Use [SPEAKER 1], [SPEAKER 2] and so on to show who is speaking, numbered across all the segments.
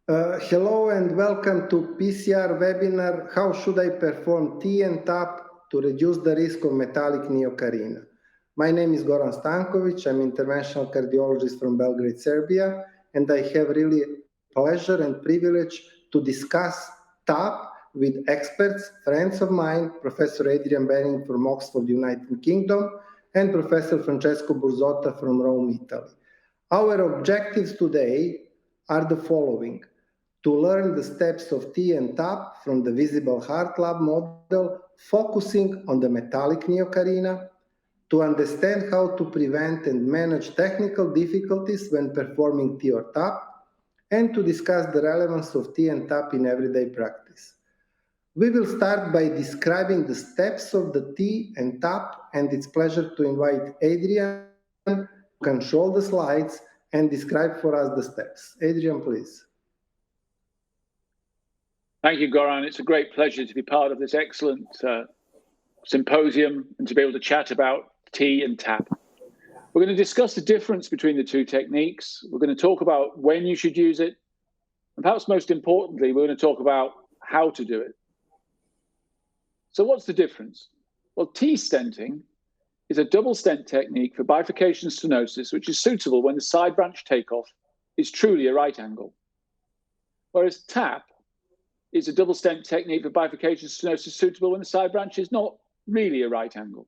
[SPEAKER 1] Hello and welcome to PCR webinar, How Should I Perform T and TAP to Reduce the Risk of Metallic Neocarina? My name is Goran Stankovic, I'm interventional cardiologist from Belgrade, Serbia, and I have really pleasure and privilege to discuss TAP with experts, friends of mine, Professor Adrian Benning from Oxford, United Kingdom, and Professor Francesco Burzotta from Rome, Italy. Our objectives today are the following: to learn the steps of T and TAP from the Visible Heart Lab model, focusing on the metallic neocarina, to understand how to prevent and manage technical difficulties when performing T or TAP, and to discuss the relevance of T and TAP in everyday practice. We will start by describing the steps of the T and TAP, and it's a pleasure to invite Adrian to control the slides and describe for us the steps. Adrian, please.
[SPEAKER 2] Thank you, Goran. It's a great pleasure to be part of this excellent symposium and to be able to chat about T and TAP. We're going to discuss the difference between the two techniques. We're going to talk about when you should use it. And perhaps most importantly, we're going to talk about how to do it. So what's the difference? Well, T stenting is a double stent technique for bifurcation stenosis, which is suitable when the side branch takeoff is truly a right angle. Whereas TAP is a double stent technique for bifurcation stenosis suitable when the side branch is not really a right angle.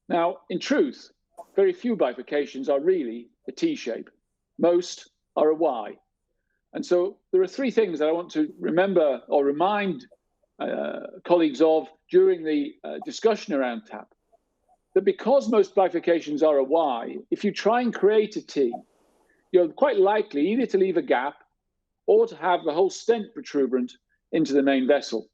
[SPEAKER 2] Now, in truth, very few bifurcations are really a T shape. Most are a Y. And so there are three things that I want to remember or remind colleagues of during the discussion around TAP. That because most bifurcations are a Y, if you try and create a T, you're quite likely either to leave a gap or to have the whole stent protuberant into the main vessel.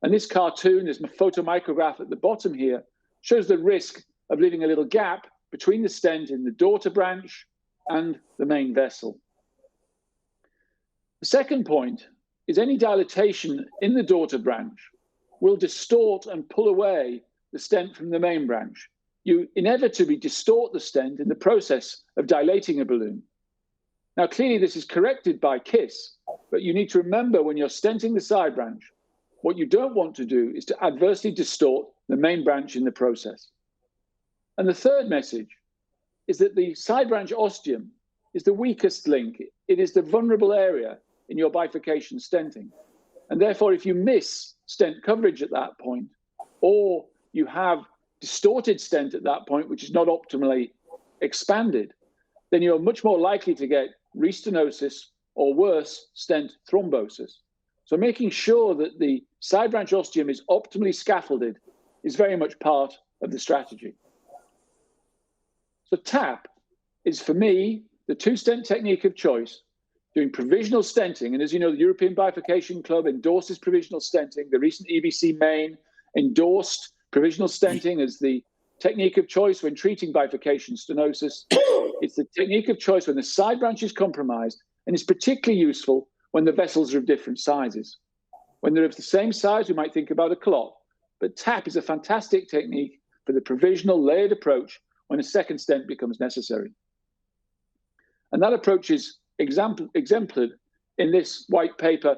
[SPEAKER 2] And this cartoon, this photomicrograph at the bottom here, shows the risk of leaving a little gap between the stent in the daughter branch and the main vessel. The second point is any dilatation in the daughter branch will distort and pull away the stent from the main branch. You inevitably distort the stent in the process of dilating a balloon. Now, clearly this is corrected by KISS, but you need to remember when you're stenting the side branch, what you don't want to do is to adversely distort the main branch in the process. And the third message is that the side branch ostium is the weakest link. It is the vulnerable area in your bifurcation stenting. And therefore, if you miss stent coverage at that point, or you have distorted stent at that point, which is not optimally expanded, then you're much more likely to get restenosis or worse, stent thrombosis. So making sure that the side branch ostium is optimally scaffolded is very much part of the strategy. So TAP is, for me, the two-stent technique of choice, doing provisional stenting. And as you know, the European Bifurcation Club endorses provisional stenting. The recent EBC main endorsed provisional stenting as the technique of choice when treating bifurcation stenosis. It's the technique of choice when the side branch is compromised, and it's particularly useful when the vessels are of different sizes. When they're of the same size, we might think about a clot, but TAP is a fantastic technique for the provisional layered approach when a second stent becomes necessary. And that approach is exemplified in this white paper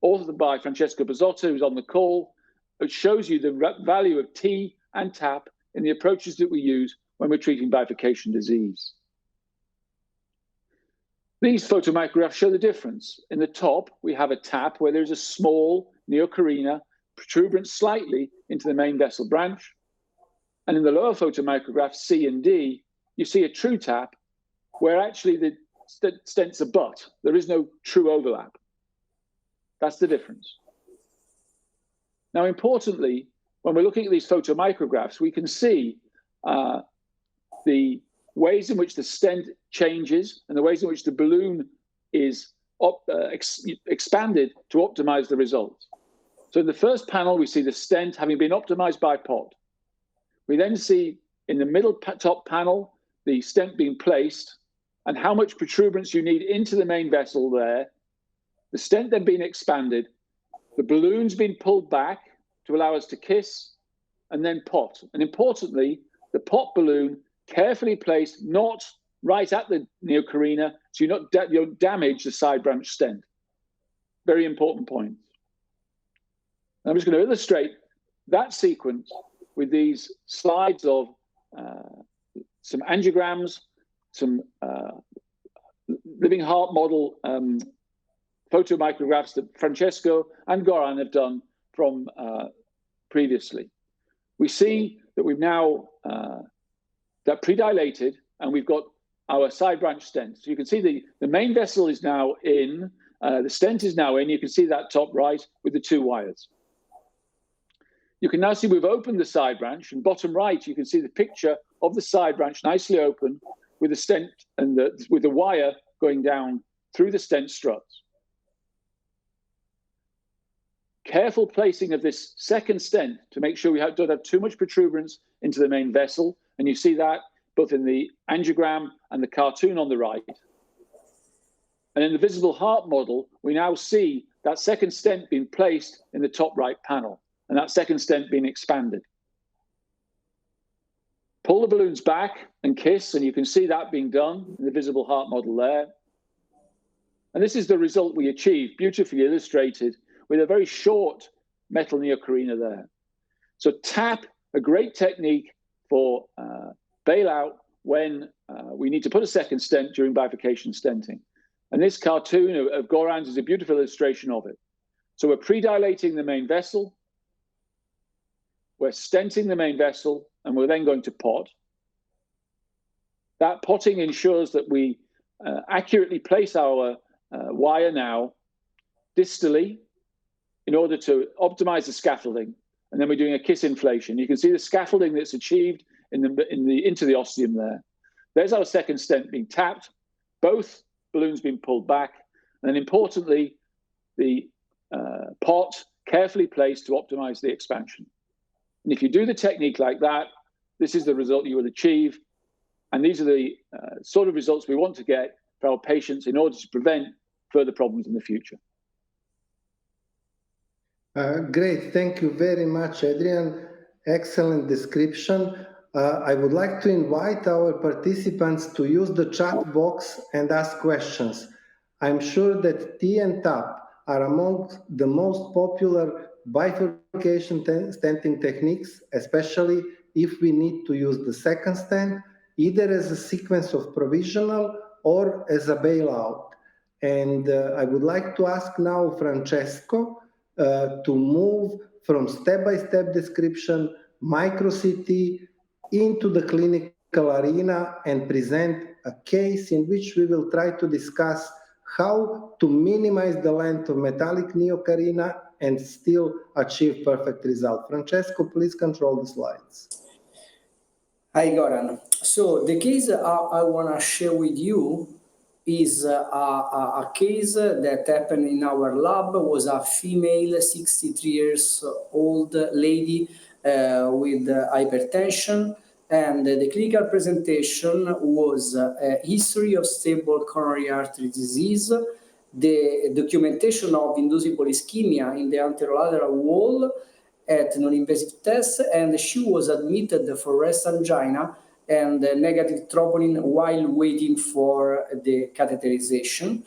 [SPEAKER 2] authored by Francesco Burzotta, who's on the call, which shows you the value of T and TAP in the approaches that we use when we're treating bifurcation disease. These photomicrographs show the difference. In the top, we have a TAP where there's a small neocarina protuberant slightly into the main vessel branch. And in the lower photomicrographs, C and D, you see a true TAP where actually the stent's a butt. There is no true overlap. That's the difference. Now, importantly, when we're looking at these photomicrographs, we can see the ways in which the stent changes and the ways in which the balloon is expanded to optimize the results. So in the first panel, we see the stent having been optimized by POT. We then see in the middle top panel, the stent being placed and how much protuberance you need into the main vessel there. The stent then being expanded, the balloon's been pulled back to allow us to KISS, and then POT. And importantly, the POT balloon carefully placed, not right at the neocarina, so you don't damage the side branch stent. Very important point. I'm just going to illustrate that sequence with these slides of some angiograms, some living heart model photomicrographs that Francesco and Goran have done from previously. We see that we've now that pre-dilated, and we've got our side branch stent. So you can see the main vessel is now in, the stent is now in. You can see that top right with the two wires. You can now see we've opened the side branch, and bottom right, you can see the picture of the side branch nicely open with the stent and with the wire going down through the stent struts. Careful placing of this second stent to make sure we don't have too much protuberance into the main vessel. And you see that both in the angiogram and the cartoon on the right. And in the visible heart model, we now see that second stent being placed in the top right panel, and that second stent being expanded. Pull the balloons back and kiss, and you can see that being done in the visible heart model there. And this is the result we achieved, beautifully illustrated with a very short metal neocarina there. So TAP, a great technique for bailout when we need to put a second stent during bifurcation stenting. And this cartoon of Goran's is a beautiful illustration of it. So we're pre-dilating the main vessel, we're stenting the main vessel, and we're then going to pot. That potting ensures that we accurately place our wire now distally in order to optimize the scaffolding. And then we're doing a kiss inflation. You can see the scaffolding that's achieved into the ostium there. There's our second stent being tapped, both balloons being pulled back, and then importantly, the pot carefully placed to optimize the expansion. And if you do the technique like that, this is the result you will achieve. And these are the sort of results we want to get for our patients in order to prevent further problems in the future.
[SPEAKER 1] Great, thank you very much, Adrian. Excellent description. I would like to invite our participants to use the chat box and ask questions. I'm sure that T and TAP are among the most popular bifurcation stenting techniques, especially if we need to use the second stent, either as a sequence of provisional or as a bailout. And I would like to ask now Francesco to move from step-by-step description, micro CT, into the clinical arena and present a case in which we will try to discuss how to minimize the length of metallic neocarina and still achieve perfect result. Francesco, please control the slides.
[SPEAKER 3] Hi, Goran. So the case I want to share with you is a case that happened in our lab. Was a female 63 years old lady with hypertension, and the clinical presentation was a history of stable coronary artery disease, the documentation of inducible ischemia in the anterolateral wall at non-invasive tests, and she was admitted for rest angina and negative troponin while waiting for the catheterization.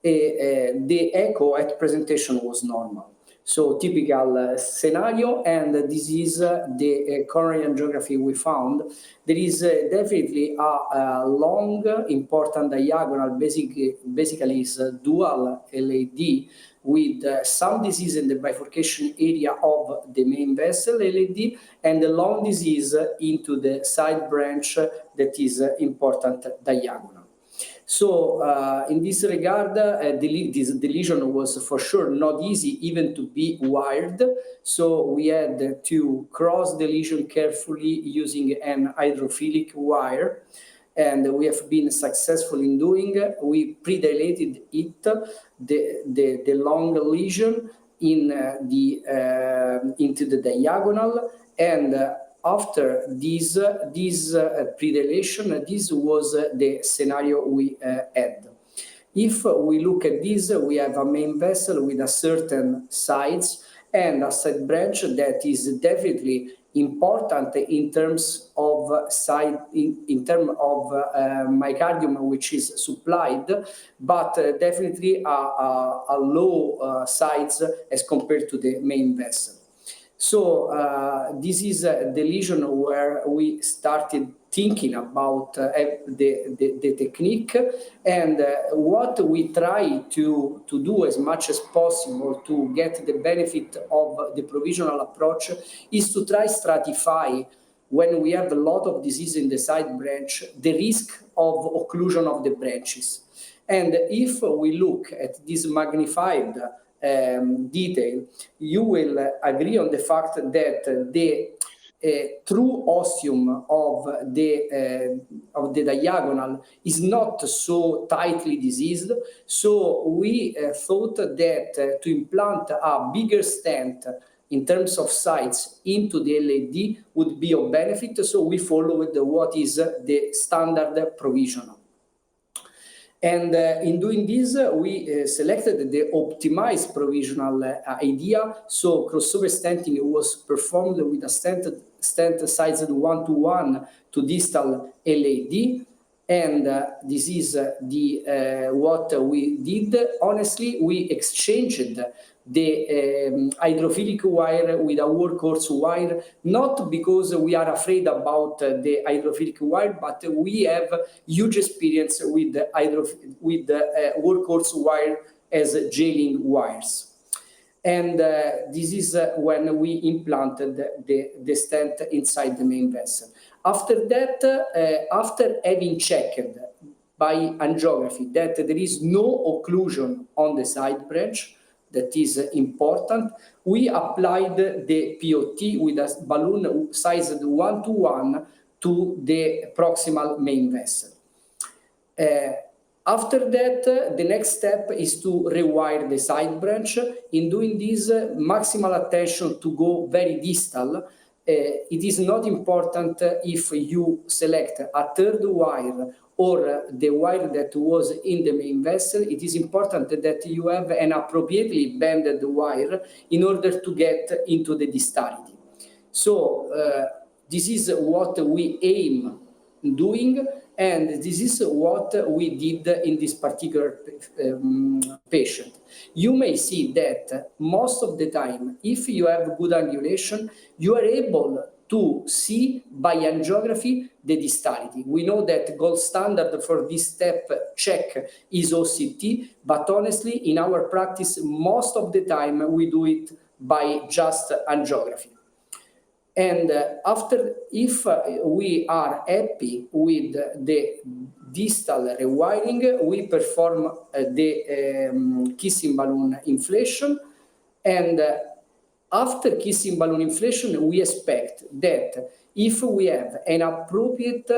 [SPEAKER 3] The echo at presentation was normal. So typical scenario, and this is the coronary angiography we found. There is definitely a long, important diagonal, basically is dual LAD with some disease in the bifurcation area of the main vessel LAD, and a long disease into the side branch that is important diagonal. So in this regard, the lesion was for sure not easy even to be wired. So we had to cross the lesion carefully using an hydrophilic wire, and we have been successful in doing. We pre-dilated it, the long lesion into the diagonal, and after this pre-dilation, this was the scenario we had. If we look at this, we have a main vessel with a certain size and a side branch that is definitely important in terms of myocardium which is supplied, but definitely a low size as compared to the main vessel. So this is the lesion where we started thinking about the technique, and what we try to do as much as possible to get the benefit of the provisional approach is to try stratify, when we have a lot of disease in the side branch, the risk of occlusion of the branches. And if we look at this magnified detail, you will agree on the fact that the true ostium of the diagonal is not so tightly diseased. So we thought that to implant a bigger stent in terms of size into the LAD would be of benefit. So we followed what is the standard provisional. And in doing this, we selected the optimized provisional idea. So crossover stenting was performed with a stent sized 1:1 to distal LAD. And this is what we did. Honestly, we exchanged the hydrophilic wire with a workhorse wire, not because we are afraid about the hydrophilic wire, but we have huge experience with workhorse wire as jailing wires. And this is when we implanted the stent inside the main vessel. After that, after having checked by angiography that there is no occlusion on the side branch, that is important, we applied the POT with a balloon sized 1:1 to the proximal main vessel. After that, the next step is to rewire the side branch. In doing this, maximal attention to go very distal. It is not important if you select a third wire or the wire that was in the main vessel. It is important that you have an appropriately bended wire in order to get into the distality. So this is what we aim doing, and this is what we did in this particular patient. You may see that most of the time, if you have good angulation, you are able to see by angiography the distality. We know that gold standard for this step check is OCT, but honestly, in our practice, most of the time we do it by just angiography. And if we are happy with the distal rewiring, we perform the kissing balloon inflation. And after kissing balloon inflation, we expect that if we have an appropriate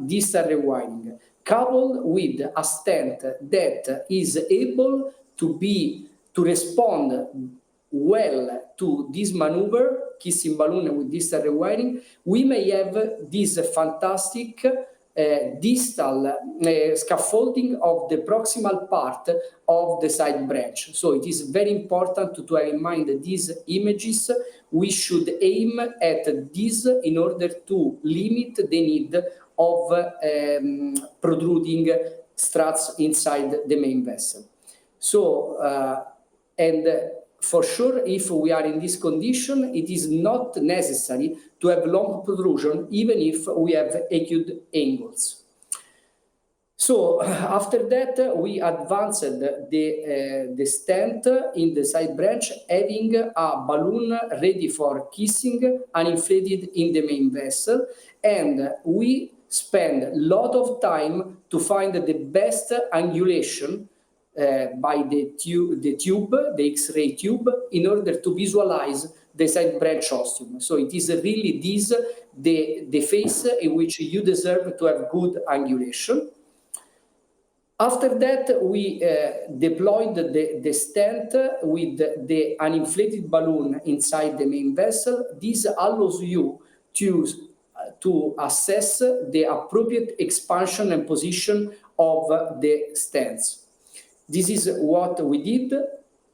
[SPEAKER 3] distal rewiring, coupled with a stent that is able to respond well to this maneuver, kissing balloon with distal rewiring, we may have this fantastic distal scaffolding of the proximal part of the side branch. So it is very important to have in mind these images. We should aim at this in order to limit the need of protruding struts inside the main vessel. So, for sure, if we are in this condition, it is not necessary to have long protrusion, even if we have acute angles. So after that, we advanced the stent in the side branch, having a balloon ready for kissing, uninflated in the main vessel, and we spend a lot of time to find the best angulation by the tube, the X-ray tube, in order to visualize the side branch ostium. So it is really this, the phase in which you deserve to have good angulation. After that, we deployed the stent with the uninflated balloon inside the main vessel. This allows you to assess the appropriate expansion and position of the stents. This is what we did.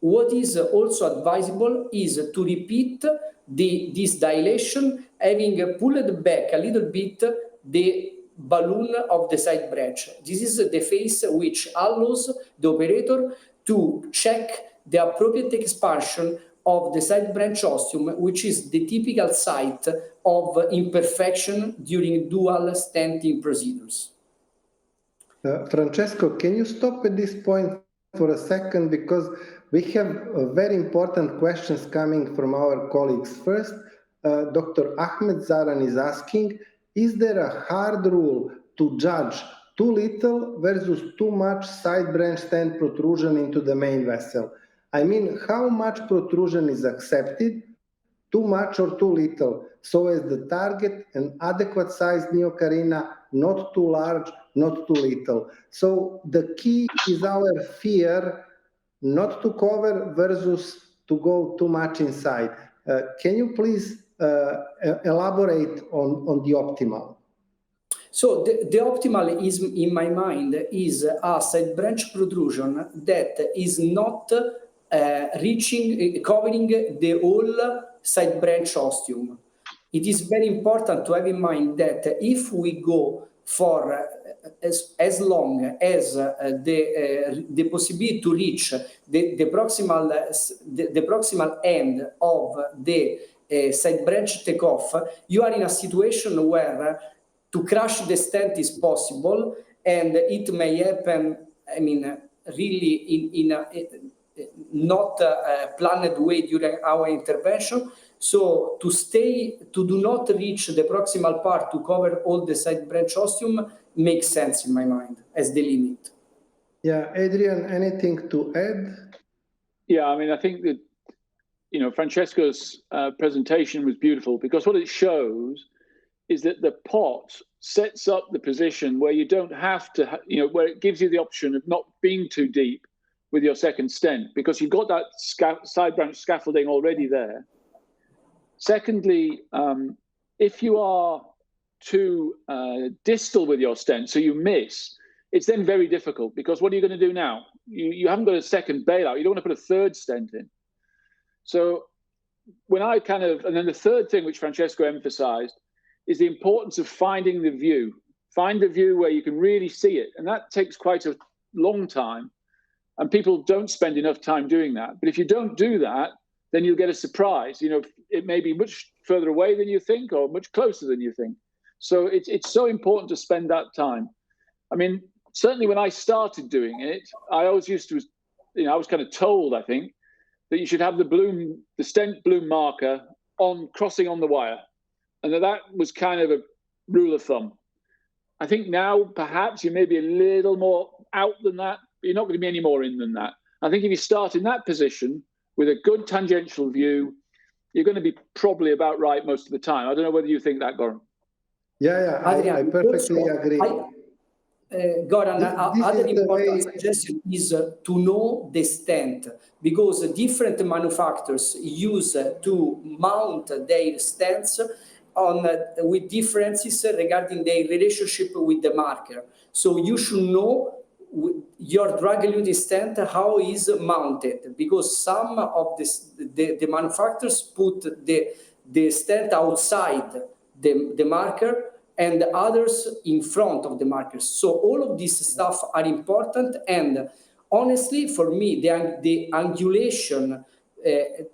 [SPEAKER 3] what is also advisable is to repeat this dilation, having pulled back a little bit the balloon of the side branch. This is the phase which allows the operator to check the appropriate expansion of the side branch ostium, which is the typical site of imperfection during dual stenting procedures.
[SPEAKER 1] Francesco, can you stop at this point for a second, because we have very important questions coming from our colleagues. First, Dr. Ahmed Zaran is asking, is there a hard rule to judge too little versus too much side branch stent protrusion into the main vessel? I mean, how much protrusion is accepted, too much or too little, so as the target an adequate sized neocarina, not too large, not too little. So the key is our fear not to cover versus to go too much inside. Can you please elaborate on the optimal?
[SPEAKER 3] So the optimal is, in my mind, is a side branch protrusion that is not covering the whole side branch ostium. It is very important to have in mind that if we go for as long as the possibility to reach the proximal end of the side branch takeoff, you are in a situation where to crush the stent is possible, and it may happen, I mean, really in a not planned way during our intervention. So to do not reach the proximal part to cover all the side branch ostium makes sense in my mind as the limit.
[SPEAKER 1] Yeah, Adrian, anything to add?
[SPEAKER 2] Yeah, I mean, I think that, you know, Francesco's presentation was beautiful, because what it shows is that the pot sets up the position where you don't have to, you know, where it gives you the option of not being too deep with your second stent, because you've got that side branch scaffolding already there. Secondly, if you are too distal with your stent, so you miss, it's then very difficult, because what are you going to do now? You haven't got a second bailout. You don't want to put a third stent in. So when I and then the third thing which Francesco emphasized is the importance of finding the view. Find the view where you can really see it. And that takes quite a long time. And people don't spend enough time doing that. But if you don't do that, then you'll get a surprise. You know, it may be much further away than you think, or much closer than you think. So it's so important to spend that time. I mean, certainly when I started doing it, I always used to, you know, I was kind of told, I think, that you should have the stent bloom marker crossing on the wire. And that was kind of a rule of thumb. I think now perhaps you may be a little more out than that, but you're not going to be any more in than that. I think if you start in that position with a good tangential view, you're going to be probably about right most of the time. I don't know whether you think that, Goran.
[SPEAKER 1] Yeah, I perfectly agree.
[SPEAKER 3] Goran, other important suggestion is to know the stent, because different manufacturers use to mount their stents with differences regarding their relationship with the marker. So you should know your drug-eluting stent how is mounted, because some of the manufacturers put the stent outside the marker and others in front of the markers. So all of this stuff are important, and honestly, for me, the angulation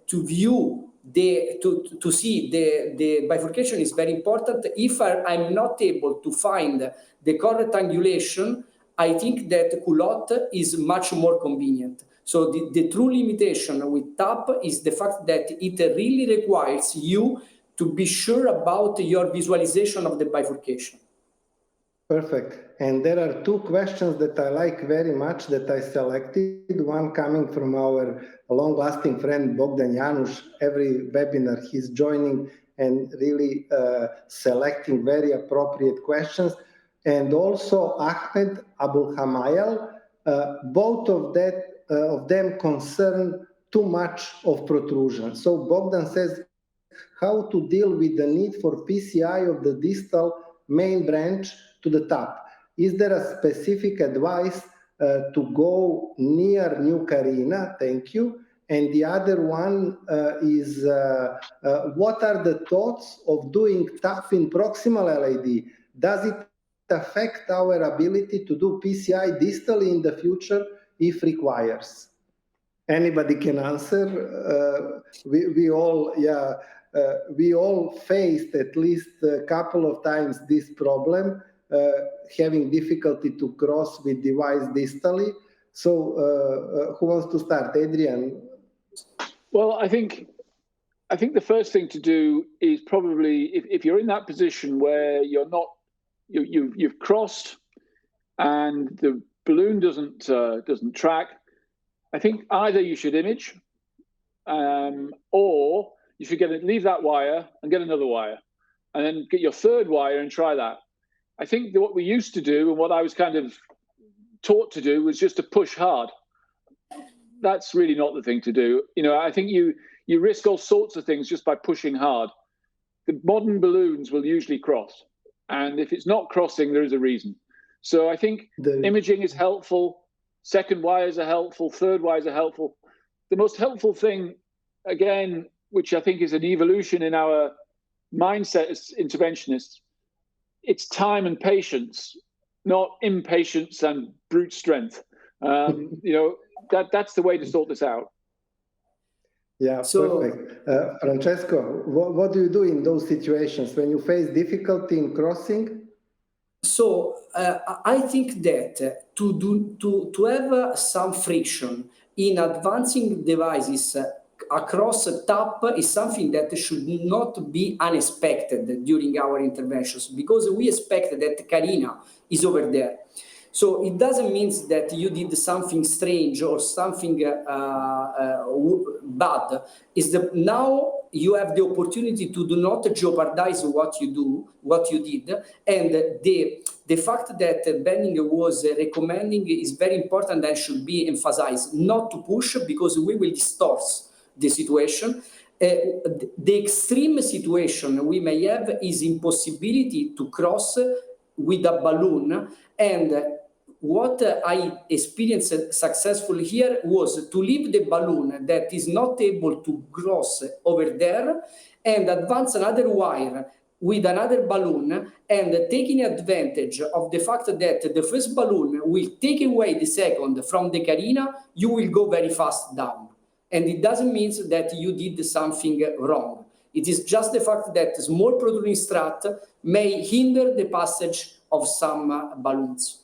[SPEAKER 3] to view to see the bifurcation is very important. If I'm not able to find the correct angulation, I think that culotte is much more convenient. So the true limitation with TAP is the fact that it really requires you to be sure about your visualization of the bifurcation. Perfect. And there are two questions that I like very much that I selected. One coming from our long-lasting friend Bogdan Janusz. Every webinar he's joining and really selecting very appropriate questions. And also Ahmed Abul Hamayal. Both of them concern too much of protrusion. So Bogdan says, how to deal with the need for PCI of the distal main branch to the top? Is there a specific advice to go near new carina? Thank you.
[SPEAKER 1] And the other one is what are the thoughts of doing TAP in proximal LAD? Does it affect our ability to do PCI distally in the future if requires? Anybody can answer. We all faced at least a couple of times this problem, having difficulty to cross with device distally. So who wants to start? Adrian?
[SPEAKER 2] Well, I think the first thing to do is probably if you're in that position where you're not, you've crossed and the balloon doesn't track, I think either you should image, or you should leave that wire and get another wire, and then get your third wire and try that. I think that what we used to do and what I was kind of taught to do was just to push hard. That's really not the thing to do. I think you risk all sorts of things just by pushing hard. The modern balloons will usually cross, and if it's not crossing, there is a reason. So I think imaging is helpful. Second wires are helpful. Third wires are helpful. The most helpful thing, again, which I think is an evolution in our mindset as interventionists, it's time and patience, not impatience and brute strength. That's the way to sort this out.
[SPEAKER 1] Yeah, perfect. Francesco, what do you do in those situations when you face difficulty in crossing?
[SPEAKER 3] So I think that to have some friction in advancing devices across TAP is something that should not be unexpected during our interventions, because we expect that Karina is over there. So it doesn't mean that you did something strange or something bad. Now you have the opportunity to do not jeopardize what you did. And the fact that Benning was recommending is very important and should be emphasized, not to push, because we will distort the situation. The extreme situation we may have is impossibility to cross with a balloon. And what I experienced successfully here was to leave the balloon that is not able to cross over there and advance another wire with another balloon, and taking advantage of the fact that the first balloon will take away the second from the carina, you will go very fast down. And it doesn't mean that you did something wrong. It is just the fact that small protruding strut may hinder the passage of some balloons.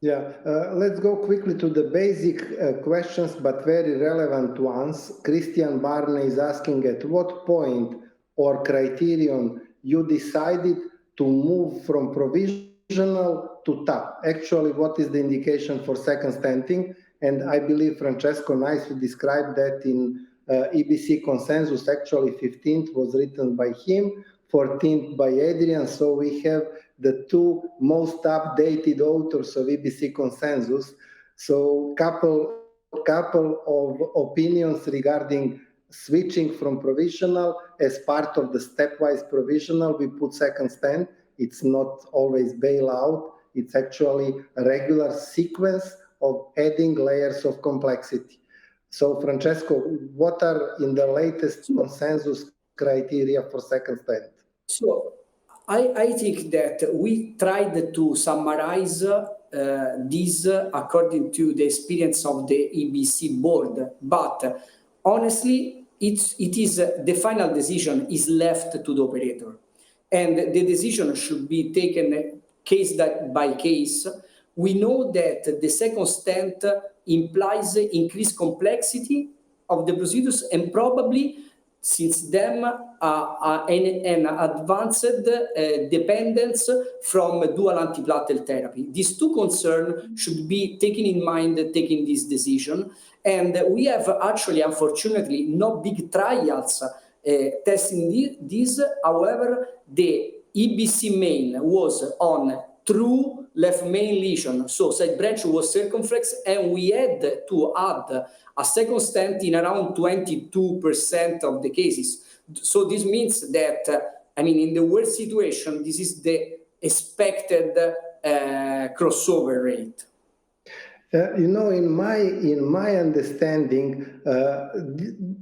[SPEAKER 1] Yeah, let's go quickly to the basic questions, but very relevant ones. Christian Barney is asking at what point or criterion you decided to move from provisional to TAP. Actually, what is the indication for second stenting? And I believe Francesco nicely described that in EBC consensus. Actually, 15th was written by him, 14th by Adrian. So we have the two most updated authors of EBC consensus. So couple of opinions regarding switching from provisional. As part of the stepwise provisional, we put second stent. It's not always bailout. It's actually a regular sequence of adding layers of complexity. So Francesco, what are in the latest consensus criteria for second stent?
[SPEAKER 3] So I think that we tried to summarize this according to the experience of the EBC board, but honestly, it is the final decision is left to the operator, and the decision should be taken case by case. We know that the second stent implies increased complexity of the procedures and probably since them an advanced dependence from dual antiplatelet therapy. These two concerns should be taken in mind taking this decision. And we have actually, unfortunately, no big trials testing this. However, the EBC main was on true left main lesion, so side branch was circumflex, and we had to add a second stent in around 22% of the cases. So this means that, in the worst situation, this is the expected crossover rate.
[SPEAKER 1] In my understanding,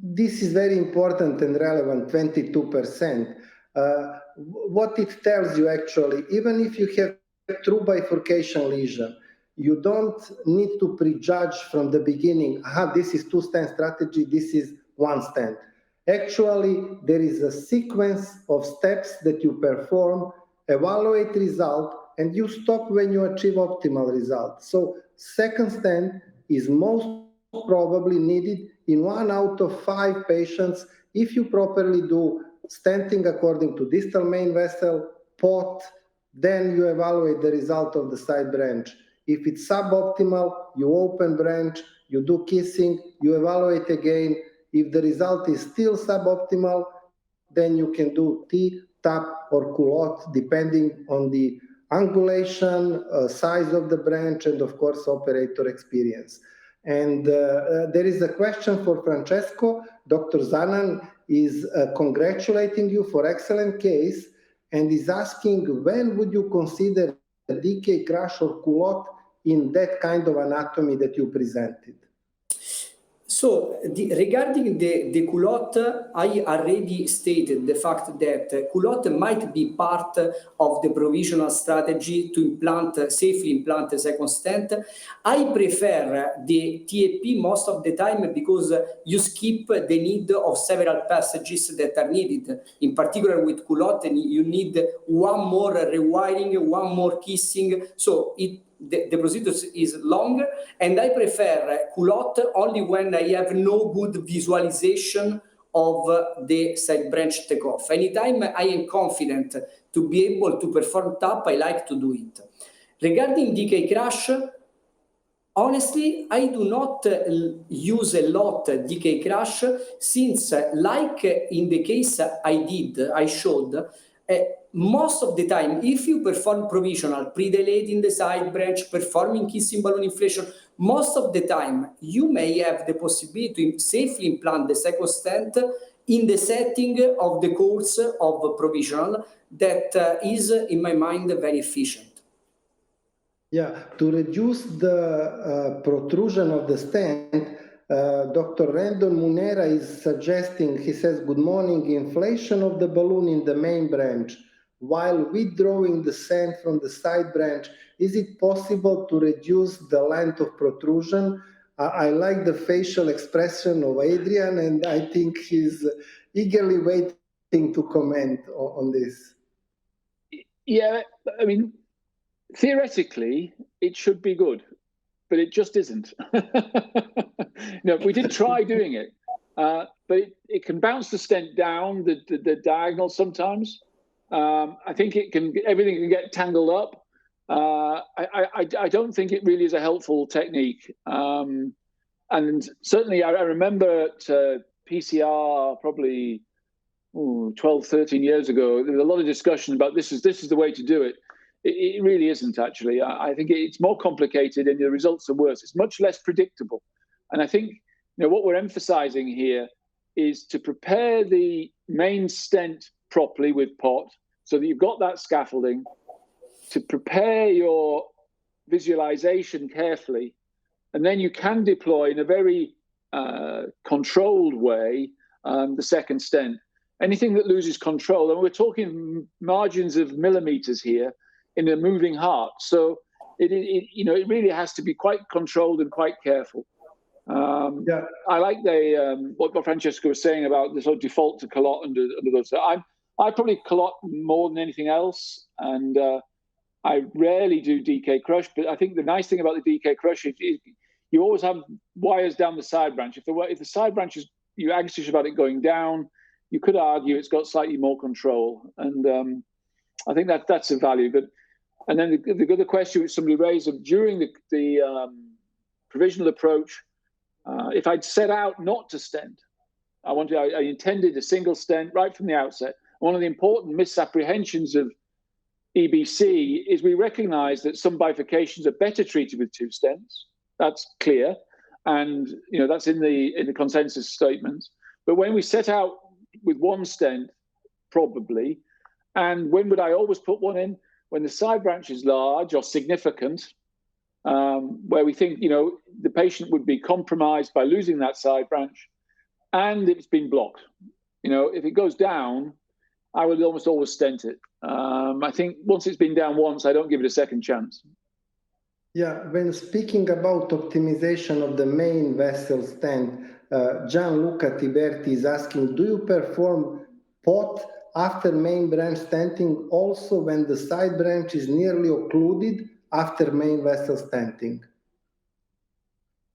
[SPEAKER 1] this is very important and relevant, 22%. What it tells you actually, even if you have true bifurcation lesion, you don't need to prejudge from the beginning, this is two-stent strategy, this is one stent. Actually, there is a sequence of steps that you perform, evaluate result, and you stop when you achieve optimal result. So second stent is most probably needed in 1 out of 5 patients if you properly do stenting according to distal main vessel, POT, then you evaluate the result of the side branch. If it's suboptimal, you open branch, you do kissing, you evaluate again. If the result is still suboptimal, then you can do T, TAP, or culotte, depending on the angulation, size of the branch, and of course, operator experience. And there is a question for Francesco. Dr. Zanan is congratulating you for excellent case and is asking when would you consider a DK crush or culotte in that kind of anatomy that you presented?
[SPEAKER 3] So regarding the culotte, I already stated the fact that culotte might be part of the provisional strategy to safely implant a second stent. I prefer the TAP most of the time because you skip the need of several passages that are needed. In particular with culotte, you need one more rewiring, one more kissing. So the procedure is longer, and I prefer culotte only when I have no good visualization of the side branch takeoff. Anytime I am confident to be able to perform TAP, I like to do it. Regarding DK crush, honestly, I do not use a lot DK crush since, like in the case I showed, most of the time, if you perform provisional, pre-dilating the side branch, performing kissing balloon inflation, most of the time, you may have the possibility to safely implant the second stent in the setting of the course of provisional that is, in my mind, very efficient.
[SPEAKER 1] Yeah, to reduce the protrusion of the stent, Dr. Rendon Munera is suggesting, he says, good morning, inflation of the balloon in the main branch while withdrawing the stent from the side branch. Is it possible to reduce the length of protrusion? I like the facial expression of Adrian, and I think he's eagerly waiting to comment on this.
[SPEAKER 2] Yeah, I mean, theoretically, it should be good, but it just isn't. No, we did try doing it, but it can bounce the stent down the diagonal sometimes. I think everything can get tangled up. I don't think it really is a helpful technique. And certainly, I remember at PCR probably 12, 13 years ago, there was a lot of discussion about this is the way to do it. It really isn't, actually. I think it's more complicated and the results are worse. It's much less predictable. And I think what we're emphasizing here is to prepare the main stent properly with POT so that you've got that scaffolding, to prepare your visualization carefully, and then you can deploy in a very controlled way the second stent. Anything that loses control, and we're talking margins of millimeters here, in a moving heart. So it really has to be quite controlled and quite careful. Yeah, I like what Francesco was saying about the sort of default to culotte under those. I probably culotte more than anything else, and I rarely do DK crush. But I think the nice thing about the DK crush is you always have wires down the side branch. If the side branch is you're anxious about it going down, you could argue it's got slightly more control, and I think that's a value. But and then the other question which somebody raised during the provisional approach, if I'd set out not to stent, I intended a single stent right from the outset. One of the important misapprehensions of EBC is we recognize that some bifurcations are better treated with 2 stents. That's clear, and that's in the consensus statements. But when we set out with 1 stent, probably, and when would I always put one in? When the side branch is large or significant, where we think, the patient would be compromised by losing that side branch, and it's been blocked. If it goes down, I would almost always stent it. I think once it's been down once, I don't give it a second chance.
[SPEAKER 1] Yeah, when speaking about optimization of the main vessel stent, Gianluca Tiberti is asking, do you perform POT after main branch stenting also when the side branch is nearly occluded after main vessel stenting?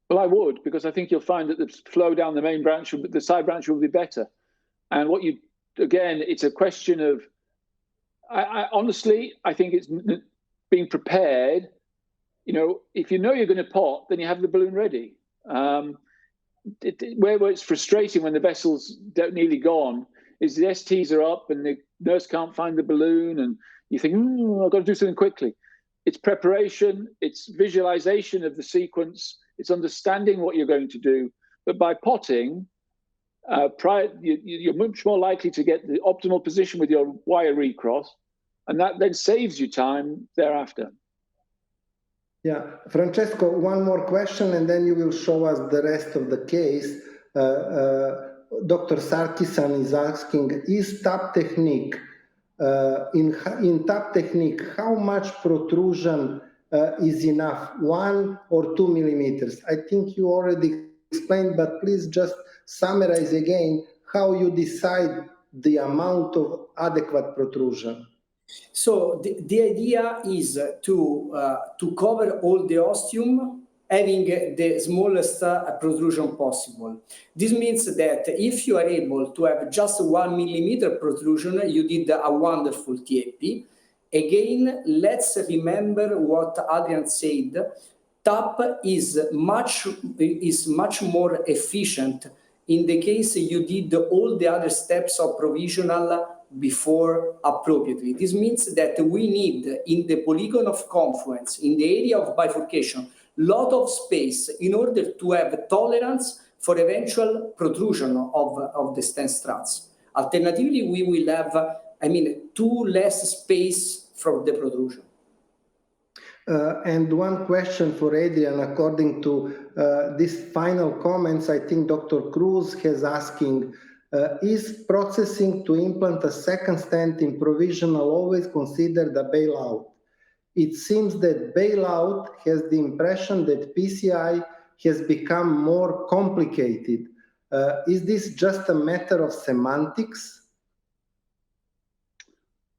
[SPEAKER 2] Well, I would, because I think you'll find that the flow down the main branch, the side branch will be better. And again, it's a question of, I honestly, I think it's being prepared. If you know you're going to POT, then you have the balloon ready. Where it's frustrating when the vessel's nearly gone is the STs are up and the nurse can't find the balloon, and you think, I've got to do something quickly. It's preparation, it's visualization of the sequence, it's understanding what you're going to do. But by POTing, you're much more likely to get the optimal position with your wire recross, and that then saves you time thereafter.
[SPEAKER 1] Yeah, Francesco, one more question, and then you will show us the rest of the case. Dr. Sarkisan is asking, is tap technique, in tap technique, how much protrusion is enough, 1 or 2 millimeters? I think you already explained, but please just summarize again how you decide the amount of adequate protrusion.
[SPEAKER 3] So the idea is to cover all the ostium, having the smallest protrusion possible. This means that if you are able to have just 1 millimeter protrusion, you did a wonderful TAP. Again, let's remember what Adrian said. TAP is much more efficient in the case you did all the other steps of provisional before appropriately. This means that we need, in the polygon of confluence, in the area of bifurcation, lot of space in order to have tolerance for eventual protrusion of the stent struts. Alternatively, we will have, too less space from the protrusion.
[SPEAKER 1] And one question for Adrian, according to these final comments, I think Dr. Cruz has asking, is processing to implant a second stent in provisional always considered a bailout? It seems that bailout has the impression that PCI has become more complicated. Is this just a matter of semantics?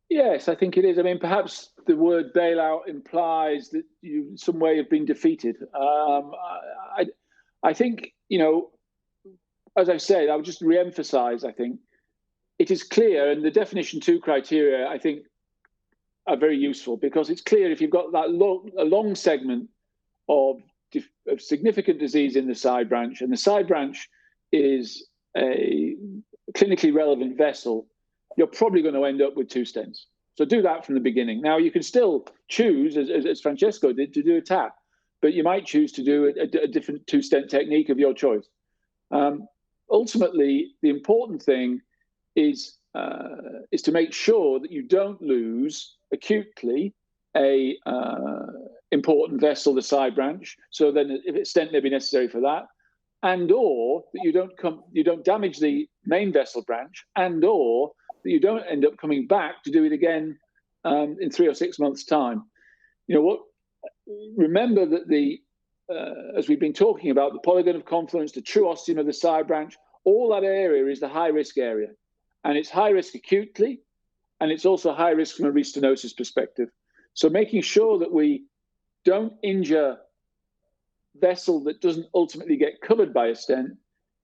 [SPEAKER 2] Yes, I think it is. Perhaps the word bailout implies that you in some way have been defeated. I think, as I said, I would just re-emphasize, I think, it is clear, and the definition 2 criteria, I think, are very useful, because it's clear if you've got that a long segment of significant disease in the side branch, and the side branch is a clinically relevant vessel, you're probably going to end up with 2 stents. So do that from the beginning. Now, you can still choose, as Francesco did, to do a tap, but you might choose to do a different 2-stent technique of your choice. Ultimately, the important thing is to make sure that you don't lose acutely a important vessel, the side branch. So then, if a stent may be necessary for that, and/or that you don't damage the main vessel branch, and/or that you don't end up coming back to do it again in 3 or 6 months' time. Remember that as we've been talking about, the polygon of confluence, the true ostium of the side branch, all that area is the high-risk area. And it's high-risk acutely, and it's also high-risk from a restenosis perspective. So making sure that we don't injure vessel that doesn't ultimately get covered by a stent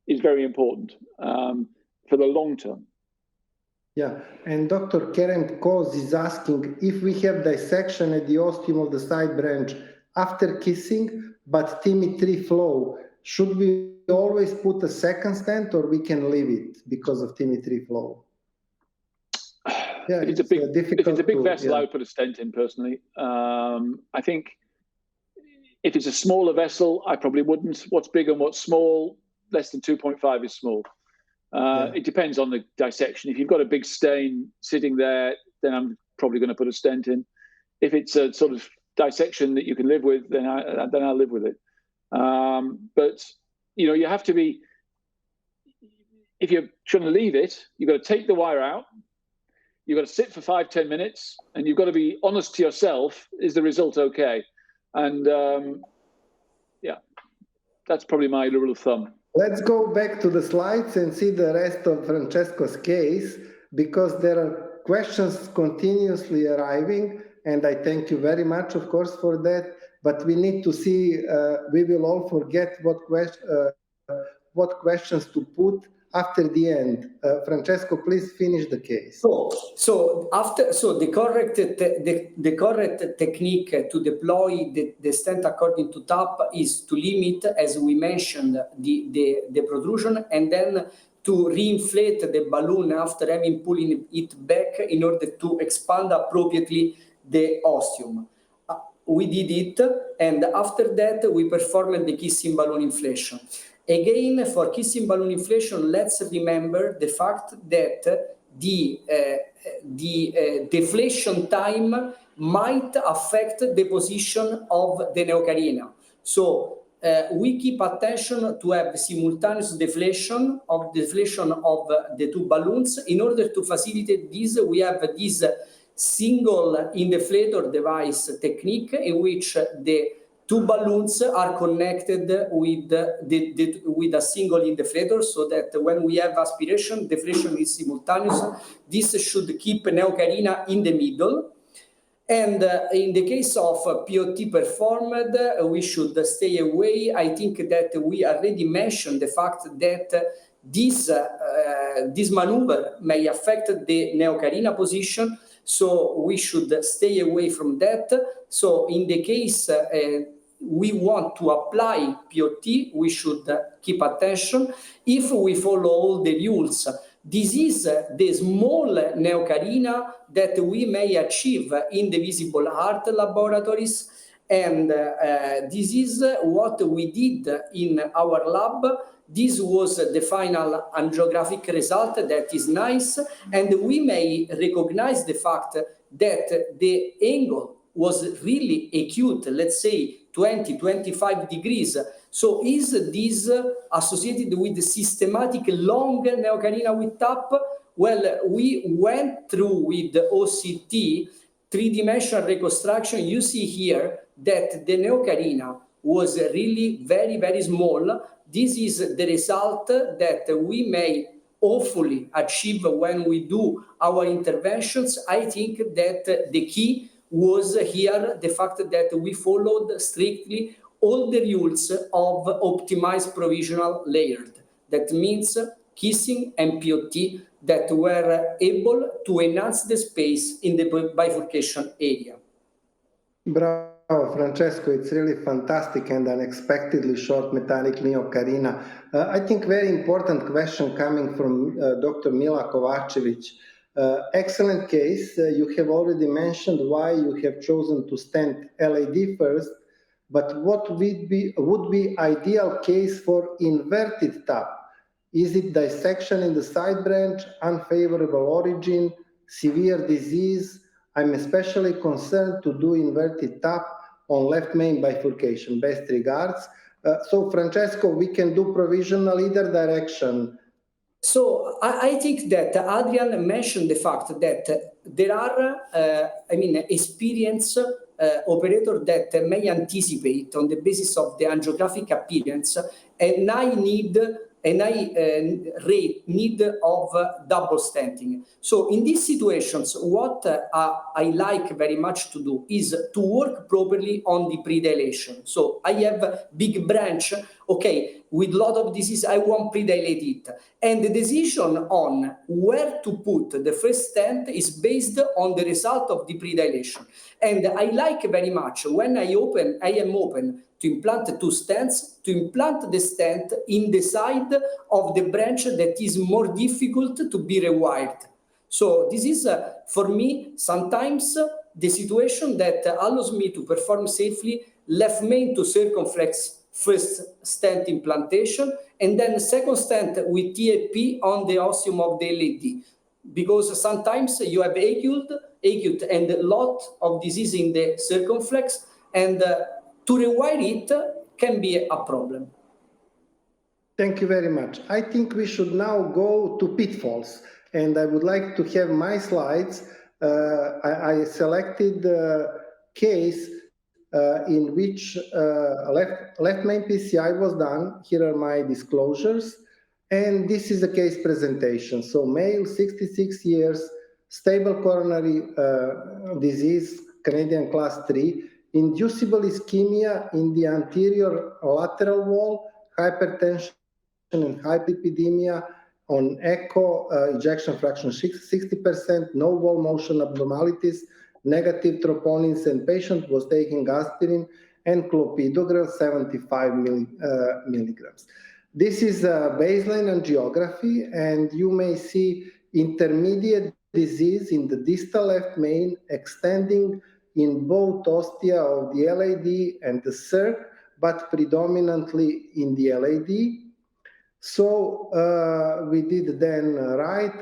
[SPEAKER 2] is very important for the long term.
[SPEAKER 1] Yeah, and Dr. Keren Koz is asking if we have dissection at the ostium of the side branch after kissing, but TIMI3 flow, should we always put a second stent, or we can leave it because of TIMI3 flow? Yeah,
[SPEAKER 2] if it's a big vessel, I would put a stent in personally. I think if it's a smaller vessel, I probably wouldn't. What's big and what's small, less than 2.5 is small. It depends on the dissection. If you've got a big stain sitting there, then I'm probably going to put a stent in. If it's a sort of dissection that you can live with, then I'll live with it. But you have to be. If you're trying to leave it, you've got to take the wire out. You've got to sit for 5-10 minutes, and you've got to be honest to yourself. Is the result okay? And that's probably my rule of thumb.
[SPEAKER 1] Let's go back to the slides and see the rest of Francesco's case, because there are questions continuously arriving, and I thank you very much, of course, for that. But we need to see, we will all forget what questions to put after the end. Francesco, please finish the case.
[SPEAKER 3] So the correct technique to deploy the stent according to TAP is to limit, as we mentioned, the protrusion, and then to reinflate the balloon after having pulling it back in order to expand appropriately the ostium. We did it, and after that we performed the kissing balloon inflation. Again, for kissing balloon inflation, let's remember the fact that the deflation time might affect the position of the neocarina. So we keep attention to have simultaneous deflation of the two balloons. In order to facilitate this, we have this single indeflator device technique in which the two balloons are connected with a single indeflator, so that when we have aspiration, deflation is simultaneous. This should keep neocarina in the middle. And in the case of POT performed, we should stay away. I think that we already mentioned the fact that this maneuver may affect the neocarina position, so we should stay away from that. So in the case we want to apply POT, we should keep attention. If we follow all the rules, this is the small neocarina that we may achieve in the visible art laboratories, and this is what we did in our lab. This was the final angiographic result that is nice, and we may recognize the fact that the angle was really acute, let's say 20-25 degrees. So is this associated with the systematic long neocarina with TAP? Well, we went through with the OCT three-dimensional reconstruction. You see here that the neocarina was really very, very small. This is the result that we may hopefully achieve when we do our interventions. I think that the key was here the fact that we followed strictly all the rules of optimized provisional layered. That means kissing and POT that were able to enhance the space in the bifurcation area.
[SPEAKER 1] Bravo, Francesco. It's really fantastic and unexpectedly short metallic neocarina. I think very important question coming from Dr. Mila Kovacevic. Excellent case. You have already mentioned why you have chosen to stent LAD first, but what would be ideal case for inverted TAP? Is it dissection in the side branch, unfavorable origin, severe disease? I'm especially concerned to do inverted TAP on left main bifurcation. Best regards. So Francesco, we can do provisional either direction.
[SPEAKER 3] So I think that Adrian mentioned the fact that there are, experienced operators that may anticipate on the basis of the angiographic appearance a high need of double stenting. So in these situations, what I like very much to do is to work properly on the predilation. So I have big branch, okay, with a lot of disease, I want predilate it. And the decision on where to put the first stent is based on the result of the predilation. And I like very much when I am open to implant two stents, to implant the stent in the side of the branch that is more difficult to be rewired. So this is, for me, sometimes the situation that allows me to perform safely left main to circumflex first stent implantation, and then second stent with TAP on the ostium of the LAD. Because sometimes you have acute acute and a lot of disease in the circumflex, and to rewire it can be a problem.
[SPEAKER 1] Thank you very much. I think we should now go to pitfalls, and I would like to have my slides. I selected a case in which left main PCI was done. Here are my disclosures, and this is a case presentation. So male, 66 years, stable coronary disease, Canadian class 3, inducible ischemia in the anterior lateral wall, hypertension and hyperlipidemia. On echo, ejection fraction 60%, no wall motion abnormalities, negative troponins, and patient was taking aspirin and clopidogrel 75 milligrams. This is a baseline angiography, and you may see intermediate disease in the distal left main extending in both ostia of the LAD and the circ, but predominantly in the LAD. So we did then right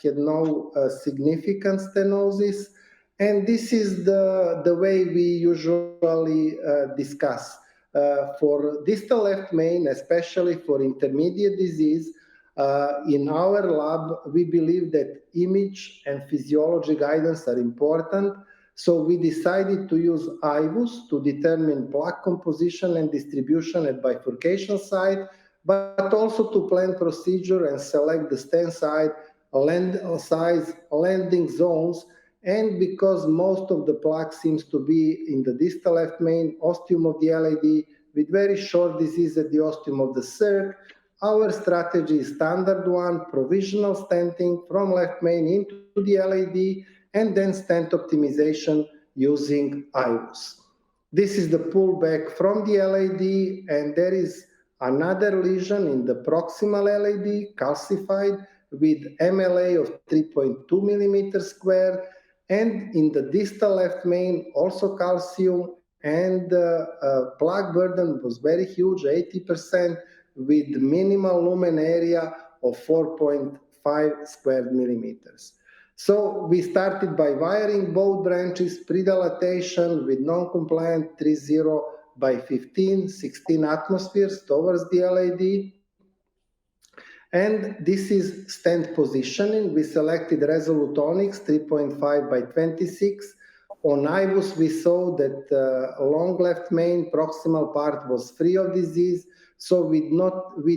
[SPEAKER 1] had no significant stenosis, and this is the way we usually discuss. For distal left main, especially for intermediate disease, in our lab, we believe that image and physiology guidance are important. So we decided to use IVUS to determine plaque composition and distribution at bifurcation site, but also to plan procedure and select the stent size, landing zones. And because most of the plaque seems to be in the distal left main ostium of the LAD with very short disease at the ostium of the circ, our strategy is standard one, provisional stenting from left main into the LAD, and then stent optimization using IVUS. This is the pullback from the LAD, and there is another lesion in the proximal LAD, calcified with MLA of 3.2 millimeters squared, and in the distal left main, also calcium, and plaque burden was very huge, 80%, with minimal lumen area of 4.5 square millimeters. So we started by wiring both branches, pre-dilatation with non-compliant 30 by 15, 16 atmospheres towards the LAD. And this is stent positioning. We selected Resolute Onyx 3.5 by 26. On IVUS, we saw that long left main proximal part was free of disease. So we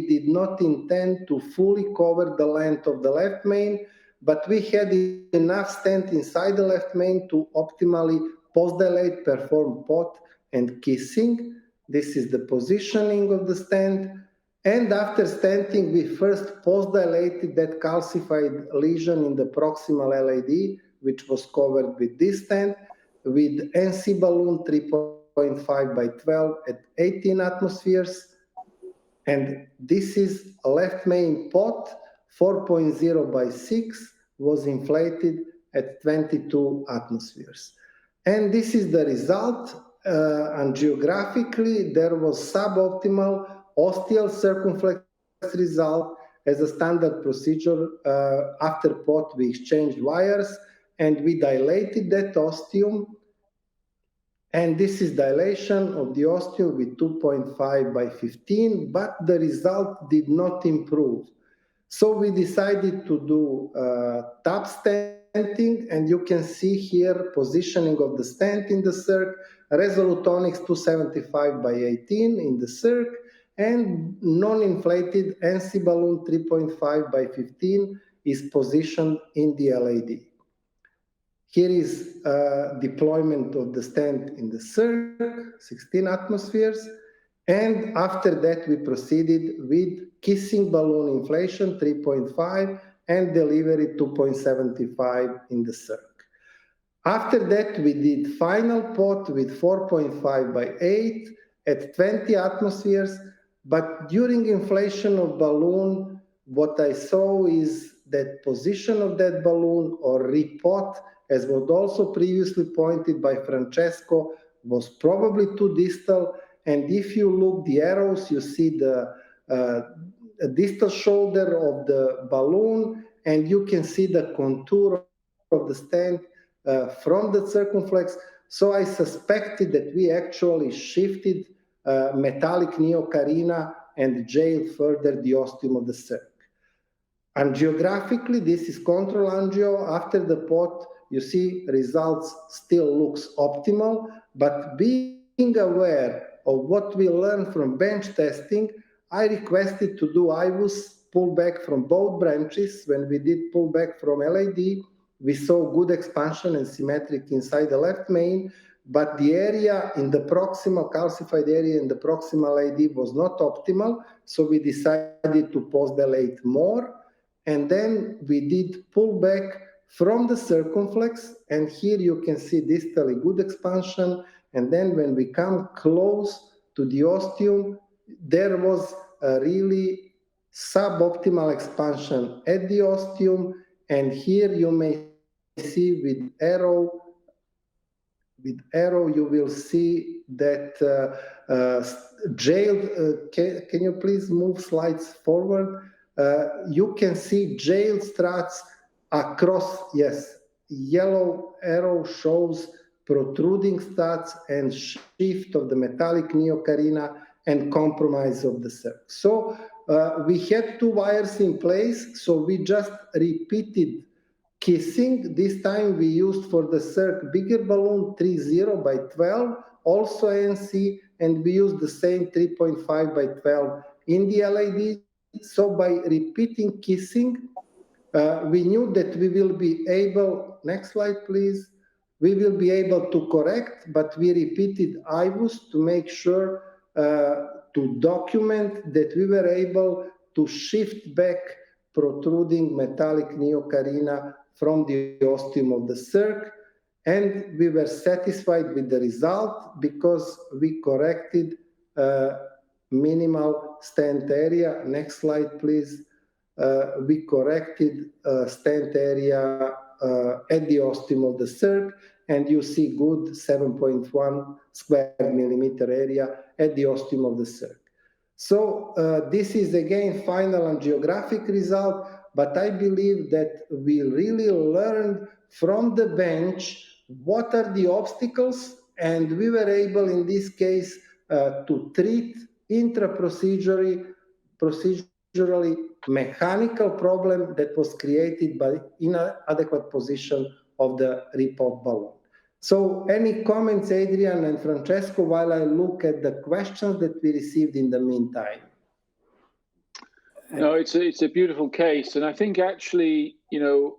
[SPEAKER 1] did not intend to fully cover the length of the left main, but we had enough stent inside the left main to optimally post-dilate, perform POT and kissing. This is the positioning of the stent. And after stenting, we first post-dilated that calcified lesion in the proximal LAD, which was covered with this stent, with NC balloon 3.5 by 12 at 18 atmospheres. And this is a left main POT, 4.0 by 6, was inflated at 22 atmospheres. And this is the result. And geographically, there was suboptimal ostial circumflex result. As a standard procedure. After POT, we exchanged wires and we dilated that ostium. And this is dilation of the ostium with 2.5 by 15, but the result did not improve. So we decided to do tap stenting, and you can see here positioning of the stent in the circ, Resolute Onyx 275 by 18 in the circ, and non-inflated NC balloon 3.5 by 15 is positioned in the LAD. Here is deployment of the stent in the circ, 16 atmospheres. And after that, we proceeded with kissing balloon inflation 3.5 and delivery 2.75 in the circ. After that, we did final POT with 4.5 by 8 at 20 atmospheres. But during inflation of balloon, what I saw is that position of that balloon or repot, as was also previously pointed by Francesco, was probably too distal. And if you look the arrows, you see the distal shoulder of the balloon, and you can see the contour of the stent from the circumflex. So I suspected that we actually shifted metallic neocarina and jailed further the ostium of the circ. Angiographically, this is control angio. After the POT, you see results still looks optimal, but being aware of what we learned from bench testing, I requested to do IVUS pullback from both branches. When we did pullback from LAD, we saw good expansion and symmetric inside the left main, but the area in the proximal, calcified area in the proximal AD was not optimal, so we decided to post-dilate more, and then we did pullback from the circumflex, and here you can see distally good expansion, and then when we come close to the ostium, there was a really suboptimal expansion at the ostium, and here you may see with arrow you will see that jailed, can you please move slides forward? You can see jailed struts across, yes, yellow arrow shows protruding struts and shift of the metallic neocarina and compromise of the circ. So we had two wires in place, so we just repeated kissing. This time we used for the circ bigger balloon 3.0 by 12, also ANC, and we used the same 3.5 by 12 in the LAD. So by repeating kissing, we knew that we will be able, next slide please, we will be able to correct, but we repeated IVUS to make sure to document that we were able to shift back protruding metallic neocarina from the ostium of the circ, and we were satisfied with the result because we corrected minimal stent area. Next slide, please. We corrected stent area at the ostium of the circ, and you see good 7.1 square millimeter area at the ostium of the circ. So this is again final angiographic result, but I believe that we really learned from the bench what are the obstacles, and we were able in this case to treat intra-procedurally mechanical problem that was created by inadequate position of the report balloon. So any comments, Adrian and Francesco, while I look at the questions that we received in the meantime?
[SPEAKER 2] No, it's a beautiful case, and I think actually, you know,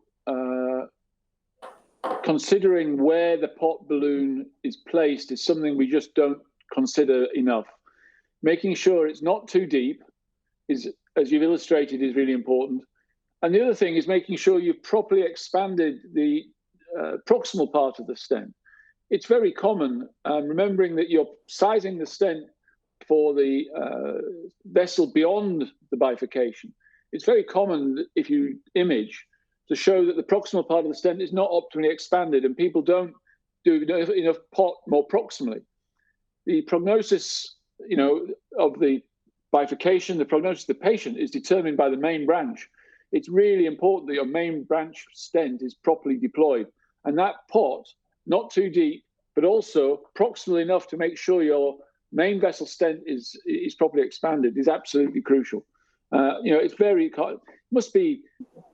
[SPEAKER 2] considering where the pot balloon is placed is something we just don't consider enough. Making sure it's not too deep is, as you've illustrated, is really important. And the other thing is making sure you've properly expanded the proximal part of the stent. It's very common, remembering that you're sizing the stent for the vessel beyond the bifurcation. It's very common if you image to show that the proximal part of the stent is not optimally expanded, and people don't do enough pot more proximally. The prognosis, you know, of the bifurcation, the prognosis of the patient is determined by the main branch. It's really important that your main branch stent is properly deployed, and that pot, not too deep, but also proximal enough to make sure your main vessel stent is properly expanded, is absolutely crucial. You know, it's very, must be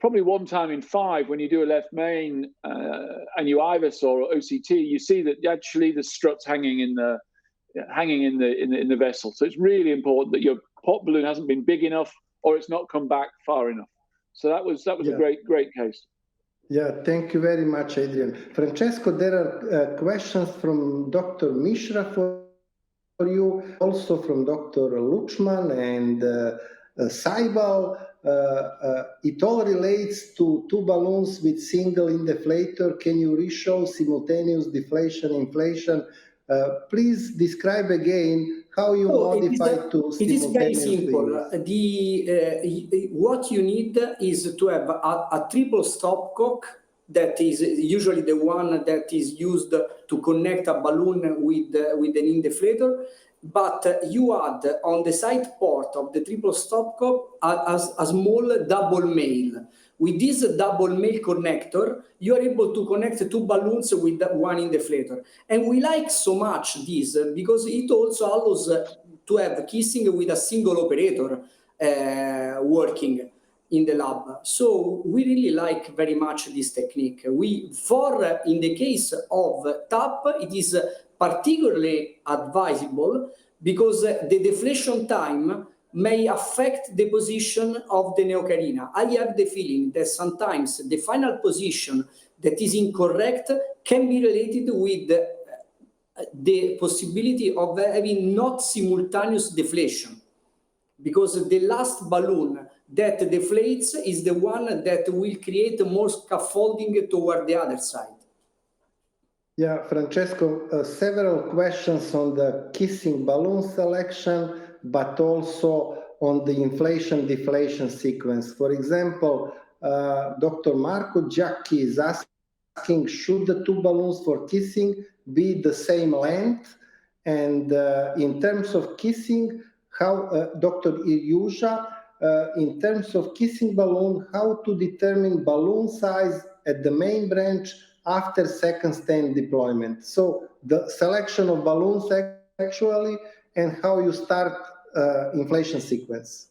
[SPEAKER 2] probably 1 time in 5 when you do a left main and you IVUS or OCT, you see that actually the strut's hanging in the vessel. So it's really important that your pot balloon hasn't been big enough or it's not come back far enough. So that was a great case.
[SPEAKER 1] Yeah, thank you very much, Adrian. Francesco, there are questions from Dr. Mishra for you, also from Dr. Luchman and Saibal. It all relates to 2 balloons with single indeflator. Can you re-show simultaneous deflation, inflation? Please describe again how you modify to simultaneously.
[SPEAKER 3] It is very simple. What you need is to have a triple stopcock that is usually the one that is used to connect a balloon with an indeflator, but you add on the side port of the triple stopcock a small double male. With this double male connector, you are able to connect two balloons with one in deflator. And we like so much this because it also allows to have kissing with a single operator working in the lab. So we really like very much this technique. In the case of TAP, it is particularly advisable because the deflation time may affect the position of the neocarina. I have the feeling that sometimes the final position that is incorrect can be related with the possibility of having not simultaneous deflation, because the last balloon that deflates is the one that will create more scaffolding toward the other side.
[SPEAKER 1] Yeah, Francesco, several questions on the kissing balloon selection, but also on the inflation-deflation sequence. For example, Dr. Marco Giacchi is asking, should the two balloons for kissing be the same length? And in terms of kissing, how, Dr. Ilyusha, in terms of kissing balloon, how to determine balloon size at the main branch after second stent deployment? So the selection of balloons actually, and how you start inflation sequence.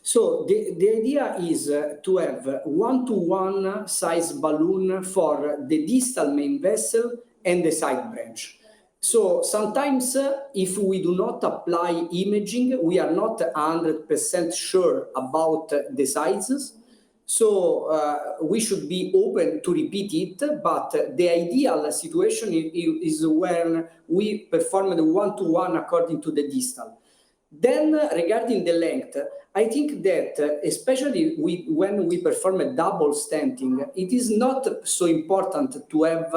[SPEAKER 3] So the idea is to have 1-to-1 size balloon for the distal main vessel and the side branch. So sometimes if we do not apply imaging, we are not 100% sure about the sizes. So we should be open to repeat it, but the ideal situation is when we perform the 1-to-1 according to the distal. Then regarding the length, I think that especially when we perform a double stenting, it is not so important to have